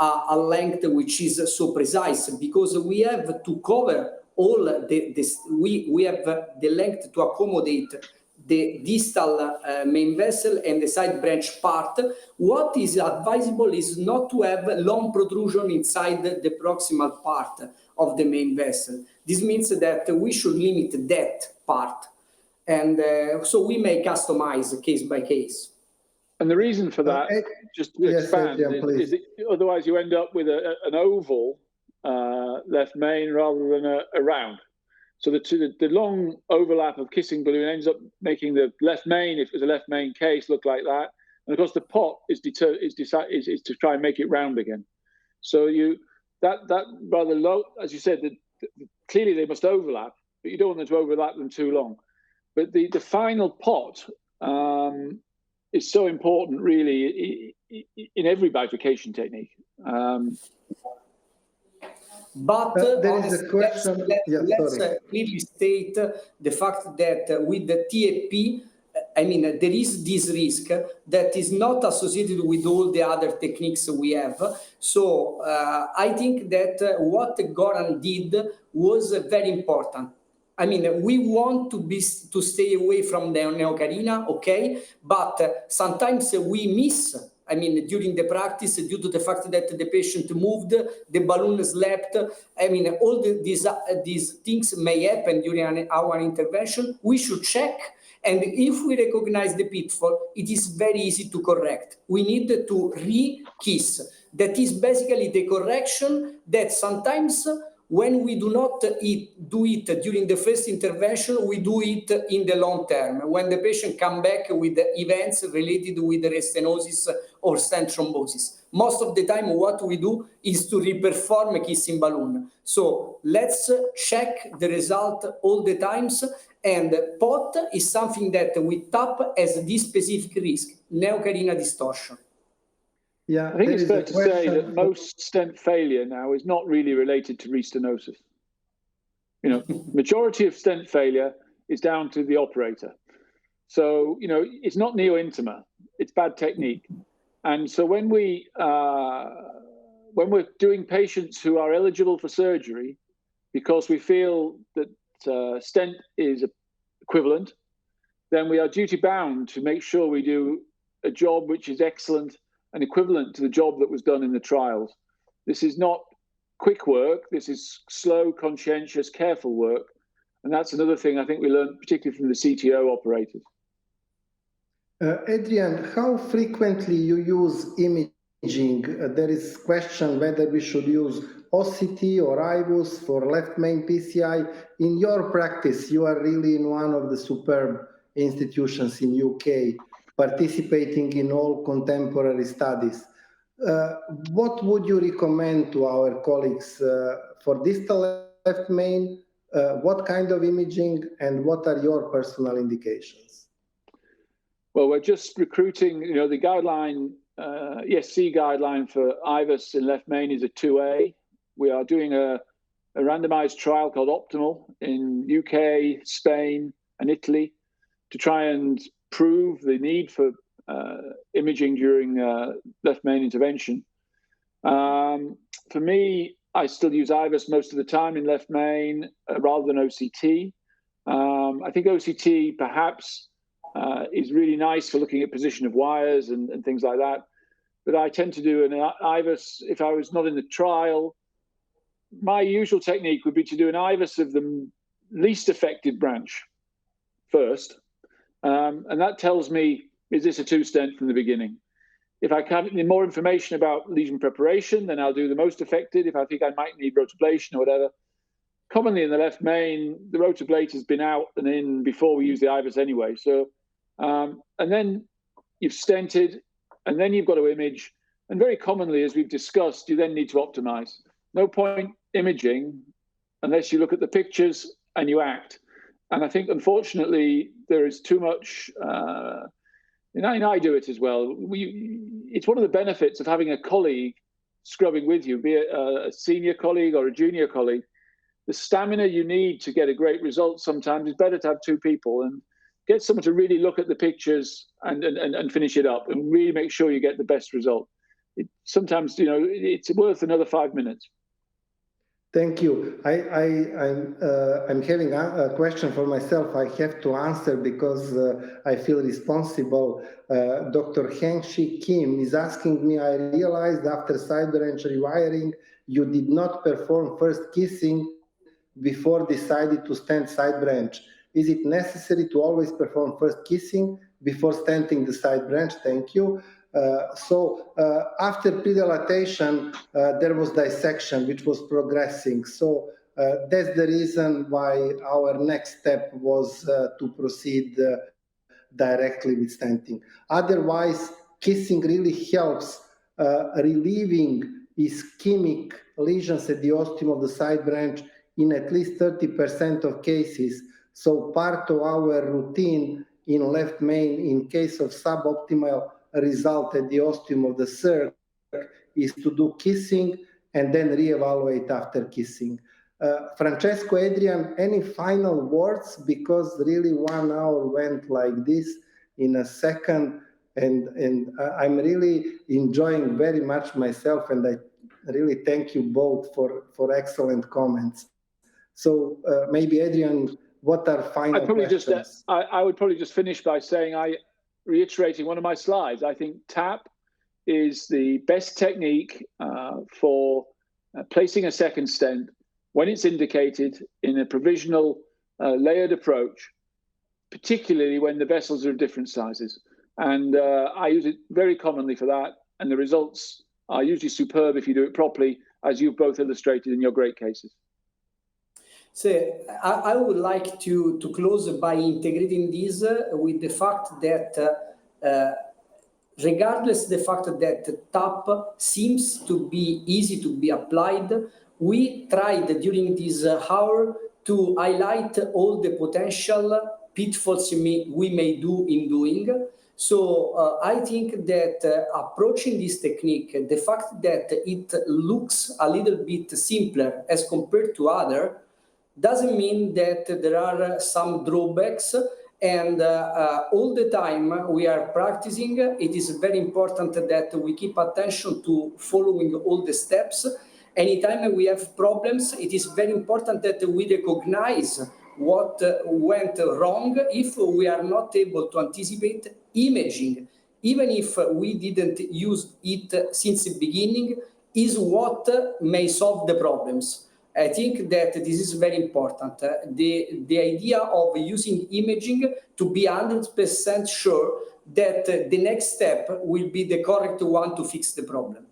[SPEAKER 3] a length which is so precise, because we have to cover all we have the length to accommodate the distal main vessel and the side branch part. What is advisable is not to have long protrusion inside the proximal part of the main vessel. This means that we should limit that part. And so we may customize case by case.
[SPEAKER 2] And the reason for that, just to expand, is that otherwise you end up with an oval left main rather than a round. So the long overlap of kissing balloon ends up making the left main, if it's a left main case, look like that. And of course, the pot is to try and make it round again. So that rather low, as you said, clearly they must overlap, but you don't want them to overlap them too long. But the final pot is so important, really, in every bifurcation technique.
[SPEAKER 3] But
[SPEAKER 1] there is a question.
[SPEAKER 3] Let's clearly state the fact that with the TAP, I mean, there is this risk that is not associated with all the other techniques we have. So I think that what Goran did was very important. I mean, we want to stay away from the neocarina, okay? But sometimes we miss. I mean, during the practice, due to the fact that the patient moved, the balloon slept. I mean, all these things may happen during our intervention. We should check. And if we recognize the pitfall, it is very easy to correct. We need to re-kiss. That is basically the correction that sometimes when we do not do it during the first intervention, we do it in the long term, when the patient come back with events related with restenosis or stent thrombosis. Most of the time, what we do is to reperform a kissing balloon. So let's check the result all the times. And POT is something that we tap as this specific risk, neocarina distortion.
[SPEAKER 1] Yeah,
[SPEAKER 2] I think it's fair to say that most stent failure now is not really related to restenosis. You know, majority of stent failure is down to the operator. So, you know, it's not neo-intima, it's bad technique. And so when we're doing patients who are eligible for surgery because we feel that stent is equivalent, then we are duty bound to make sure we do a job which is excellent and equivalent to the job that was done in the trials. This is not quick work. This is slow, conscientious, careful work. And that's another thing I think we learned, particularly from the CTO operators.
[SPEAKER 1] Adrian, how frequently you use imaging? There is question whether we should use OCT or IVUS for left main PCI. In your practice, you are really in one of the superb institutions in UK, participating in all contemporary studies. What would you recommend to our colleagues for distal left main? What kind of imaging and what are your personal indications?
[SPEAKER 2] Well, we're just recruiting, the guideline, ESC guideline for IVUS in left main is a 2A. We are doing a randomized trial called Optimal in UK, Spain, and Italy to try and prove the need for imaging during left main intervention. For me, I still use IVUS most of the time in left main rather than OCT. I think OCT perhaps is really nice for looking at position of wires and things like that. But I tend to do an IVUS if I was not in the trial. My usual technique would be to do an IVUS of the least affected branch first. And that tells me, is this a 2-stent from the beginning? If I can get more information about lesion preparation, then I'll do the most affected. If I think I might need rotablation or whatever. Commonly in the left main, the rotablate has been out and in before we use the IVUS anyway. So, and then you've stented, and then you've got to image. And very commonly, as we've discussed, you then need to optimize. No point imaging unless you look at the pictures and you act. And I think, unfortunately, there is too much, and I do it as well. It's one of the benefits of having a colleague scrubbing with you, be it a senior colleague or a junior colleague. The stamina you need to get a great result sometimes is better to have 2 people and get someone to really look at the pictures and finish it up and really make sure you get the best result. Sometimes, it's worth another 5 minutes.
[SPEAKER 1] Thank you. I'm having a question for myself. I have to answer because I feel responsible. Dr. Heng-Shi Kim is asking me, I realized after side branch rewiring, you did not perform first kissing before decided to stent side branch. Is it necessary to always perform first kissing before stenting the side branch? Thank you. After predilatation, there was dissection, which was progressing. So that's the reason why our next step was to proceed directly with stenting. Otherwise, kissing really helps relieving ischemic lesions at the ostium of the side branch in at least 30% of cases. So part of our routine in left main in case of suboptimal result at the ostium of the circ is to do kissing and then reevaluate after kissing. Francesco, Adrian, any final words? Because really 1 hour went like this in a second, and I'm really enjoying very much myself, and I really thank you both for excellent comments. So maybe Adrian, what are final questions?
[SPEAKER 2] I would probably just finish by saying reiterating one of my slides. I think TAP is the best technique for placing a second stent when it's indicated in a provisional layered approach, particularly when the vessels are of different sizes. And I use it very commonly for that. And the results are usually superb if you do it properly, as you've both illustrated in your great cases.
[SPEAKER 3] So I would like to close by integrating this with the fact that regardless the fact that TAP seems to be easy to be applied, we tried during this hour to highlight all the potential pitfalls we may do in doing. So I think that approaching this technique, the fact that it looks a little bit simpler as compared to other, doesn't mean that there are some drawbacks, and all the time we are practicing. It is very important that we keep attention to following all the steps. Anytime we have problems, it is very important that we recognize what went wrong. If we are not able to anticipate, imaging, even if we didn't use it since the beginning, is what may solve the problems. I think that this is very important. The idea of using imaging to be 100% sure that the next step will be the correct one to fix the problem.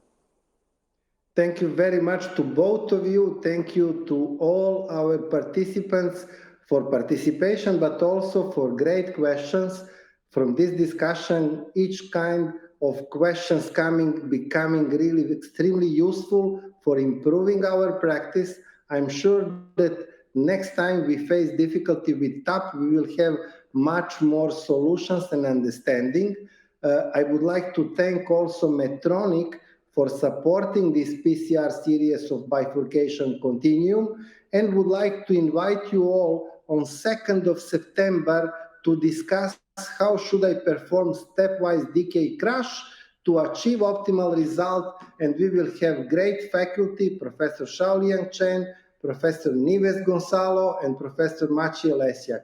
[SPEAKER 1] Thank you very much to both of you. Thank you to all our participants for participation, but also for great questions from this discussion. Each kind of questions becoming really extremely useful for improving our practice. I'm sure that next time we face difficulty with TAP, we will have much more solutions and understanding. I would like to thank also Medtronic for supporting this PCR series of Bifurcation Continuum, and would like to invite you all on 2nd of September to discuss how should I perform stepwise decay crush to achieve optimal result. And we will have great faculty, Professor Shaoliang Chen, Professor Nives Gonzalo, and Professor Maciej Lesiak.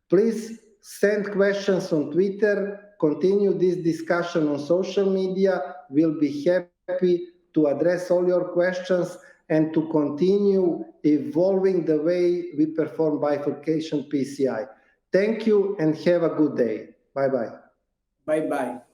[SPEAKER 1] Please send questions on Twitter, continue this discussion on social media. We'll be happy to address all your questions and to continue evolving the way we perform bifurcation PCI. Thank you and have a good day. Bye-bye.
[SPEAKER 3] Bye-bye.